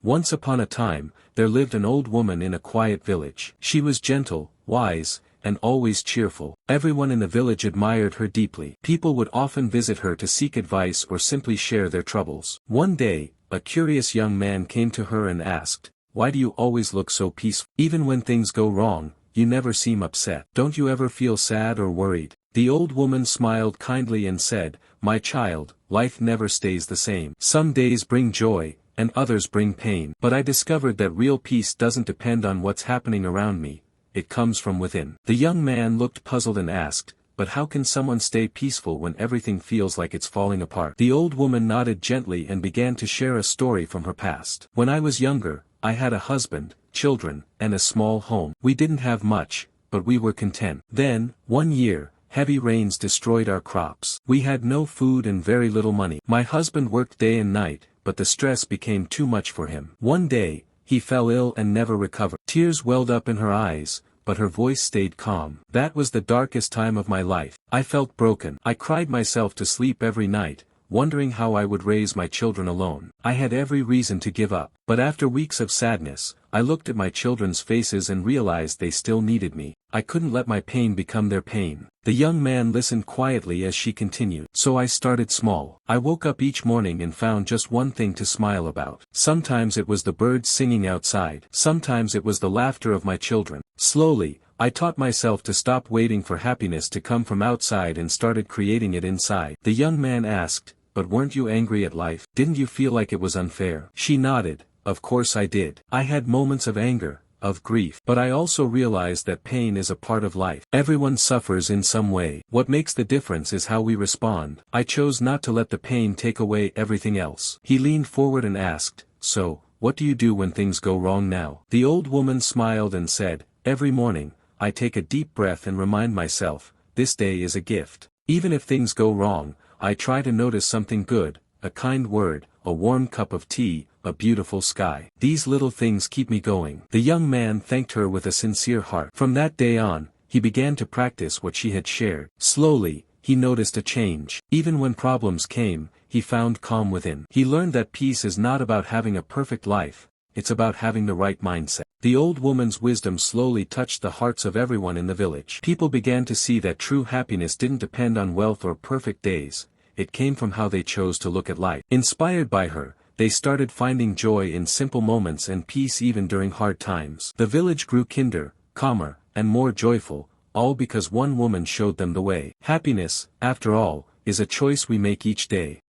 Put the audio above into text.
Once upon a time, there lived an old woman in a quiet village. She was gentle, wise, and always cheerful. Everyone in the village admired her deeply. People would often visit her to seek advice or simply share their troubles. One day, a curious young man came to her and asked, "Why do you always look so peaceful? Even when things go wrong, you never seem upset. Don't you ever feel sad or worried?" The old woman smiled kindly and said, "My child, life never stays the same. Some days bring joy, and others bring pain. But I discovered that real peace doesn't depend on what's happening around me, it comes from within." The young man looked puzzled and asked, "But how can someone stay peaceful when everything feels like it's falling apart?" The old woman nodded gently and began to share a story from her past. "When I was younger, I had a husband, children, and a small home. We didn't have much, but we were content. Then, one year, heavy rains destroyed our crops. We had no food and very little money. My husband worked day and night, but the stress became too much for him. One day, he fell ill and never recovered." Tears welled up in her eyes, but her voice stayed calm. "That was the darkest time of my life. I felt broken. I cried myself to sleep every night, wondering how I would raise my children alone. I had every reason to give up. But after weeks of sadness, I looked at my children's faces and realized they still needed me. I couldn't let my pain become their pain." The young man listened quietly as she continued. "So I started small. I woke up each morning and found just one thing to smile about. Sometimes it was the birds singing outside. Sometimes it was the laughter of my children. Slowly, I taught myself to stop waiting for happiness to come from outside and started creating it inside." The young man asked, "But weren't you angry at life? Didn't you feel like it was unfair?" She nodded. "Of course I did. I had moments of anger, of grief. But I also realized that pain is a part of life. Everyone suffers in some way. What makes the difference is how we respond. I chose not to let the pain take away everything else." He leaned forward and asked, "So, what do you do when things go wrong now?" The old woman smiled and said, "Every morning, I take a deep breath and remind myself, this day is a gift. Even if things go wrong, I try to notice something good, a kind word, a warm cup of tea, a beautiful sky. These little things keep me going." The young man thanked her with a sincere heart. From that day on, he began to practice what she had shared. Slowly, he noticed a change. Even when problems came, he found calm within. He learned that peace is not about having a perfect life, it's about having the right mindset. The old woman's wisdom slowly touched the hearts of everyone in the village. People began to see that true happiness didn't depend on wealth or perfect days, it came from how they chose to look at life. Inspired by her, they started finding joy in simple moments and peace even during hard times. The village grew kinder, calmer, and more joyful, all because one woman showed them the way. Happiness, after all, is a choice we make each day.